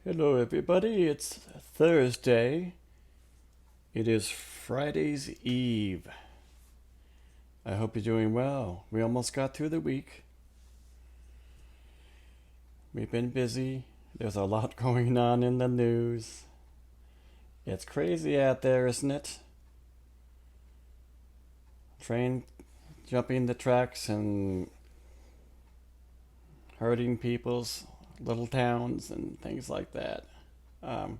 Hello, everybody. It's Thursday. It is Friday's Eve. I hope you're doing well. We almost got through the week. We've been busy. There's a lot going on in the news. It's crazy out there, isn't it? Train jumping the tracks and hurting people's little towns and things like that. Um,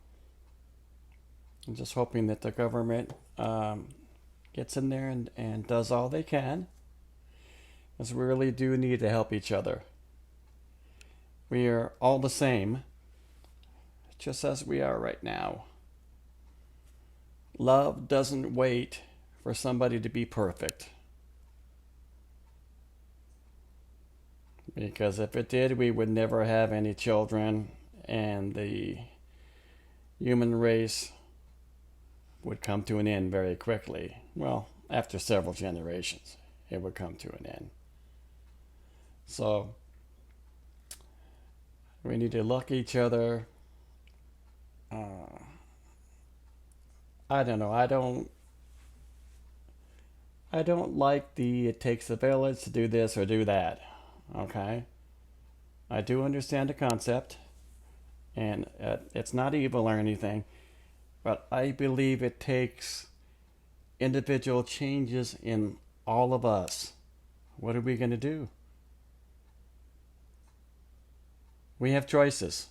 I'm just hoping that the government gets in there and does all they can, because we really do need to help each other. We are all the same, just as we are right now. Love doesn't wait for somebody to be perfect. Because if it did, we would never have any children, and the human race would come to an end very quickly. Well, after several generations, it would come to an end. So, we need to look each other. Uh, I don't know. I don't like the it takes a village to do this or do that. Okay? I do understand the concept, and it's not evil or anything, but I believe it takes individual changes in all of us. What are we going to do? We have choices.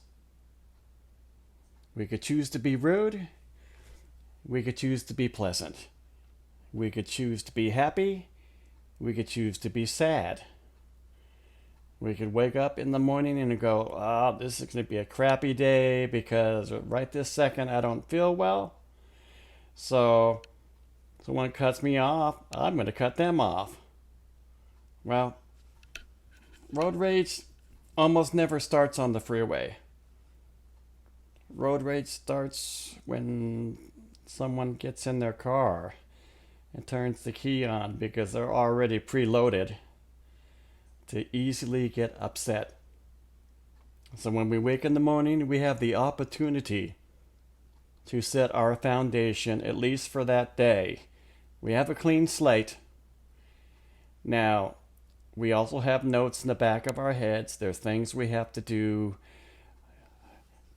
We could choose to be rude. We could choose to be pleasant. We could choose to be happy. We could choose to be sad. We could wake up in the morning and go, oh, this is going to be a crappy day because right this second I don't feel well. So someone cuts me off, I'm going to cut them off. Well, road rage almost never starts on the freeway. Road rage starts when someone gets in their car and turns the key on because they're already preloaded to easily get upset. So when we wake in the morning, we have the opportunity to set our foundation, at least for that day. We have a clean slate. Now, we also have notes in the back of our heads. There's things we have to do.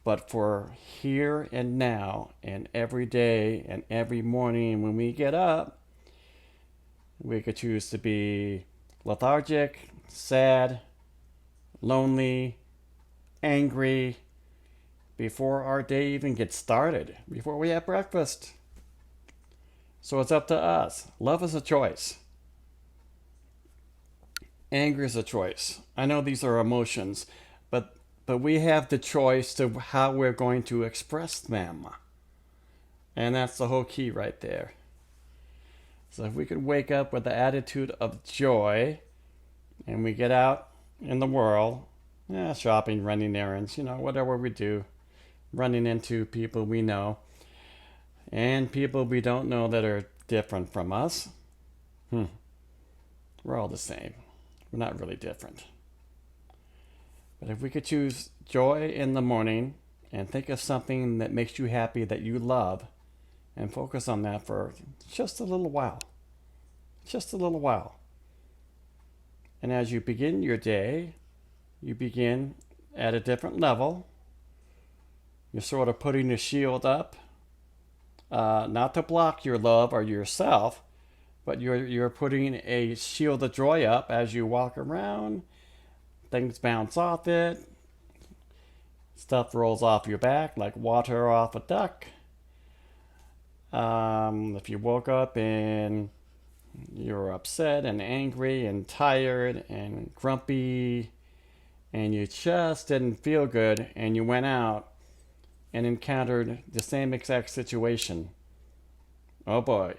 But for here and now, and every day, and every morning when we get up, we could choose to be lethargic, sad, lonely, angry, before our day even gets started, before we have breakfast. So it's up to us. Love is a choice. Anger is a choice. I know these are emotions, but we have the choice to how we're going to express them. And that's the whole key right there. So if we could wake up with the attitude of joy and we get out in the world, shopping, running errands, whatever we do, running into people we know and people we don't know that are different from us. We're all the same. We're not really different. But if we could choose joy in the morning and think of something that makes you happy that you love and focus on that for just a little while. Just a little while. And as you begin your day, you begin at a different level. You're sort of putting a shield up, not to block your love or yourself, but you're putting a shield of joy up as you walk around. Things bounce off it. Stuff rolls off your back like water off a duck. If you woke up and you're upset and angry and tired and grumpy and you just didn't feel good and you went out and encountered the same exact situation, oh boy,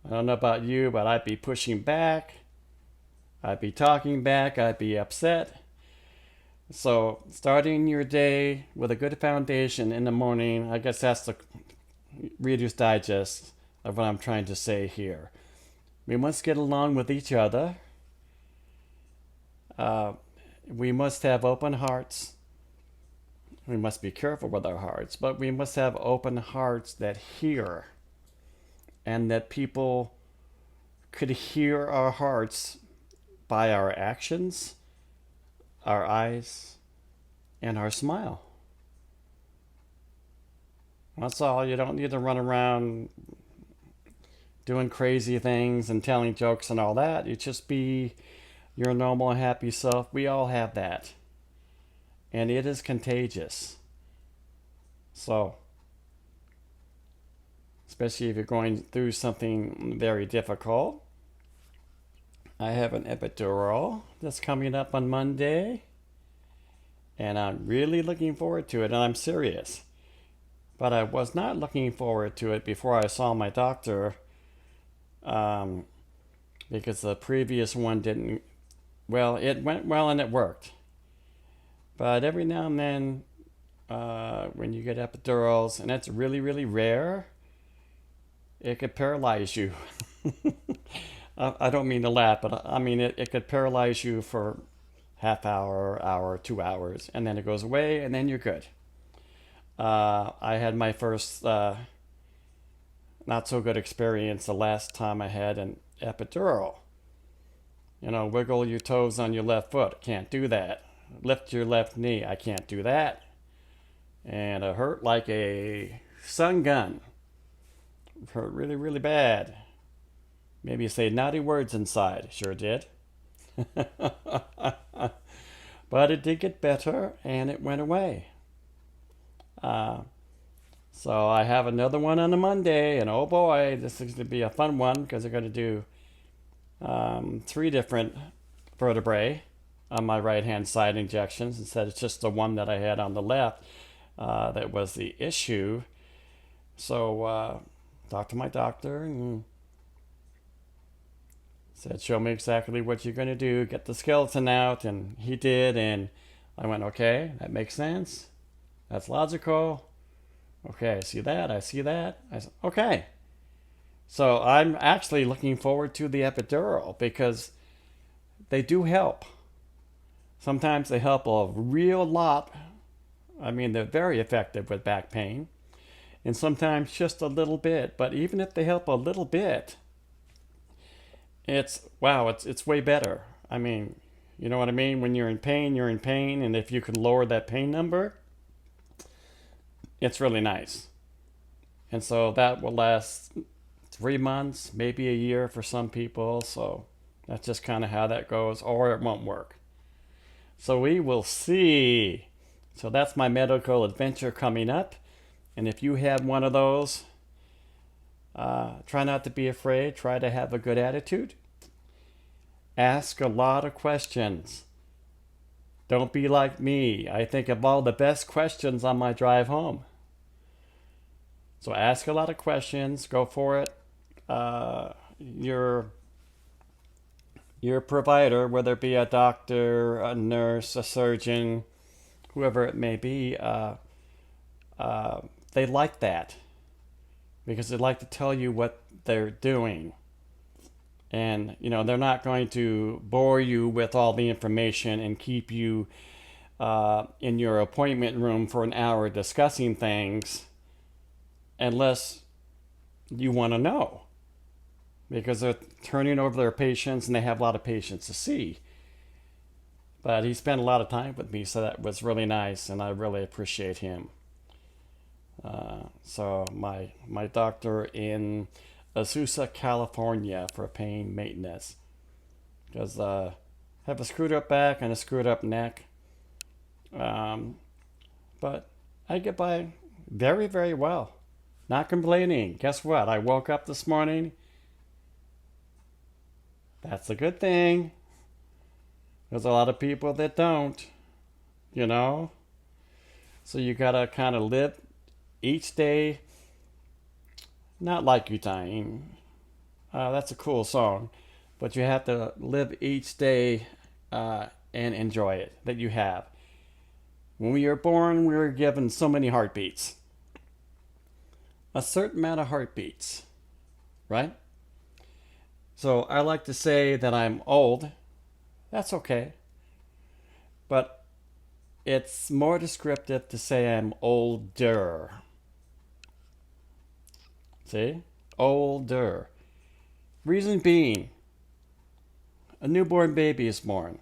I don't know about you, but I'd be pushing back. I'd be talking back. I'd be upset. So, starting your day with a good foundation in the morning, I guess that's the Reader's Digest of what I'm trying to say here. We must get along with each other. We must have open hearts. We must be careful with our hearts, but we must have open hearts that hear, and that people could hear our hearts by our actions, our eyes, and our smile. That's all. You don't need to run around doing crazy things and telling jokes and all that. You just be your normal, happy self. We all have that. And it is contagious. So, especially if you're going through something very difficult, I have an epidural that's coming up on Monday. And I'm really looking forward to it. And I'm serious. But I was not looking forward to it before I saw my doctor, because the previous one didn't. Well, it went well and it worked. But every now and then, when you get epidurals, and it's really, really rare, it could paralyze you. I don't mean to laugh, but I mean it could paralyze you for half hour, 2 hours, and then it goes away, and then you're good. I had my first not so good experience the last time I had an epidural. Wiggle your toes on your left foot. Can't do that. Lift your left knee. I can't do that. And it hurt like a sun gun. It hurt really, really bad. Maybe say naughty words inside. Sure did. But it did get better and it went away. So I have another one on a Monday, and oh boy, this is going to be a fun one because they're going to do 3 different vertebrae on my right hand side injections instead of just the one that I had on the left that was the issue. So talked to my doctor and said, show me exactly what you're going to do, get the skeleton out, and he did, and I went, okay, that makes sense. That's logical. Okay, I see that. I said, okay. So I'm actually looking forward to the epidural because they do help. Sometimes they help a real lot. I mean, they're very effective with back pain. And sometimes just a little bit. But even if they help a little bit, it's way better. I mean, you know what I mean? When you're in pain, you're in pain. And if you can lower that pain number, it's really nice. And so that will last 3 months, maybe a year for some people. So that's just kind of how that goes, or it won't work. So we will see. So that's my medical adventure coming up. And if you have one of those, try not to be afraid. Try to have a good attitude. Ask a lot of questions. Don't be like me. I think of all the best questions on my drive home. So ask a lot of questions. Go for it. Your provider, whether it be a doctor, a nurse, a surgeon, whoever it may be, they like that because they like to tell you what they're doing. And, they're not going to bore you with all the information and keep you in your appointment room for an hour discussing things unless you want to know. Because they're turning over their patients and they have a lot of patients to see. But he spent a lot of time with me, so that was really nice, and I really appreciate him. So my doctor in Azusa, California for pain maintenance. Because I have a screwed up back and a screwed up neck. But I get by very, very well. Not complaining. Guess what? I woke up this morning. That's a good thing. There's a lot of people that don't, So you gotta kind of live each day, not like you're dying. That's a cool song. But you have to live each day and enjoy it that you have. When we were born, we were given so many heartbeats. A certain amount of heartbeats, right? So I like to say that I'm old. That's okay. But It's more descriptive to say I'm older. See? Older. Reason being, a newborn baby is born.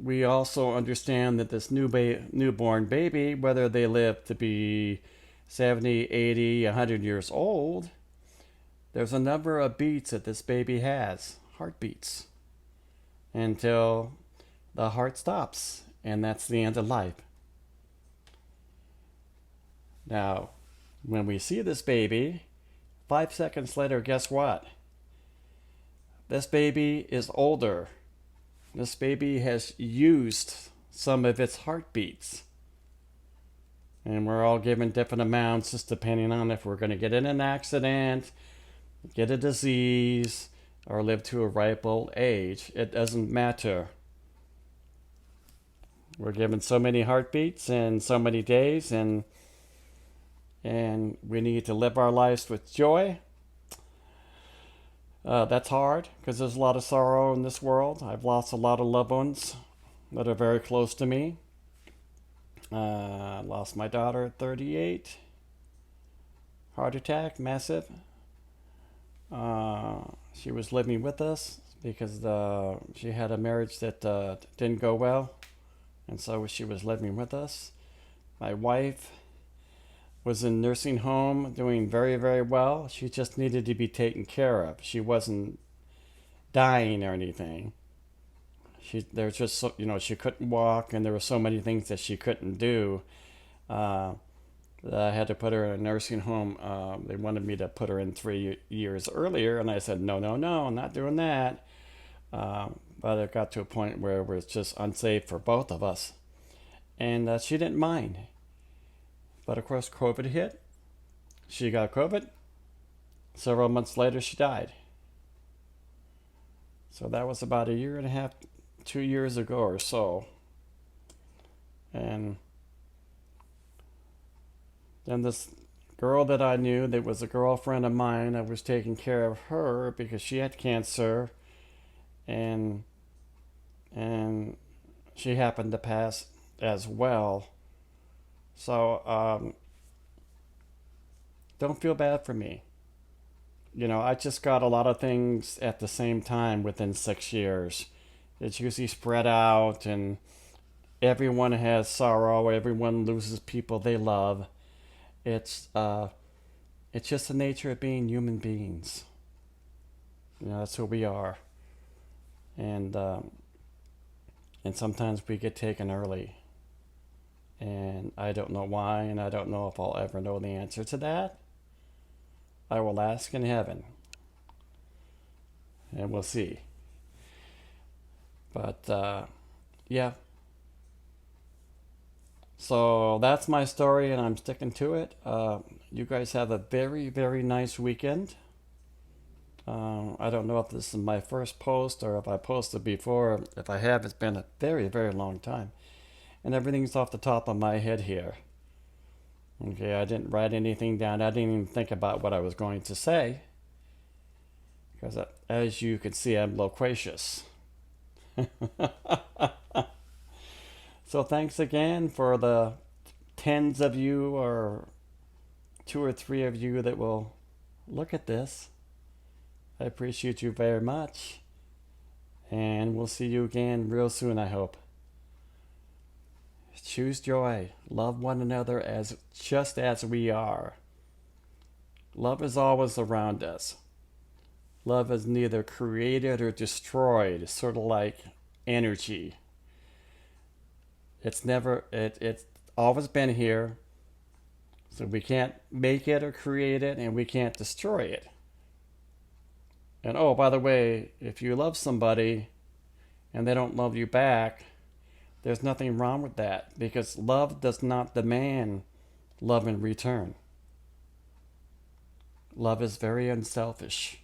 We also understand that this newborn baby, whether they live to be 70, 80, 100 years old, there's a number of beats that this baby has, heartbeats, until the heart stops, and that's the end of life. Now, when we see this baby, 5 seconds later, guess what? This baby is older. This baby has used some of its heartbeats. And we're all given different amounts just depending on if we're going to get in an accident, get a disease, or live to a ripe old age. It doesn't matter. We're given so many heartbeats and so many days, and we need to live our lives with joy. That's hard because there's a lot of sorrow in this world. I've lost a lot of loved ones that are very close to me. I lost my daughter at 38. Heart attack, massive. She was living with us because she had a marriage that didn't go well, and so she was living with us. My wife was in nursing home doing very, very well. She just needed to be taken care of. She wasn't dying or anything. There's just so, she couldn't walk, and there were so many things that she couldn't do. I had to put her in a nursing home. They wanted me to put her in 3 years earlier, and I said, no, I'm not doing that. But it got to a point where it was just unsafe for both of us. And she didn't mind. But of course, COVID hit. She got COVID. Several months later, she died. So that was about a year and a half, 2 years ago or so. And then this girl that I knew that was a girlfriend of mine, I was taking care of her because she had cancer, and she happened to pass as well. So don't feel bad for me. I just got a lot of things at the same time within 6 years. It's usually spread out, and everyone has sorrow. Everyone loses people they love. It's just the nature of being human beings. That's who we are. And sometimes we get taken early. And I don't know why, and I don't know if I'll ever know the answer to that. I will ask in heaven. And we'll see. But, yeah. So that's my story, and I'm sticking to it. You guys have a very, very nice weekend. I don't know if this is my first post or if I posted before. If I have, it's been a very, very long time. And everything's off the top of my head here. Okay, I didn't write anything down. I didn't even think about what I was going to say. Because as you can see, I'm loquacious. So thanks again for the tens of you or 2 or 3 of you that will look at this. I appreciate you very much. And we'll see you again real soon, I hope. Choose joy. Love one another just as we are. Love is always around us. Love is neither created or destroyed. It's sort of like energy. It's always been here. So we can't make it or create it, and we can't destroy it. And oh, by the way, if you love somebody and they don't love you back, there's nothing wrong with that, because love does not demand love in return. Love is very unselfish.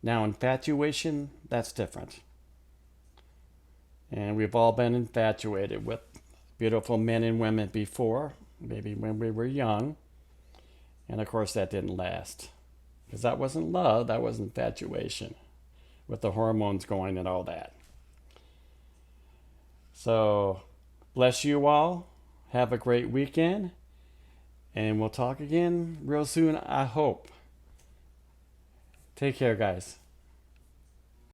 Now, infatuation, that's different. And we've all been infatuated with beautiful men and women before, maybe when we were young. And of course, that didn't last. Because that wasn't love, that was infatuation, with the hormones going and all that. So Bless you all. Have a great weekend. And we'll talk again real soon, I hope. Take care, guys.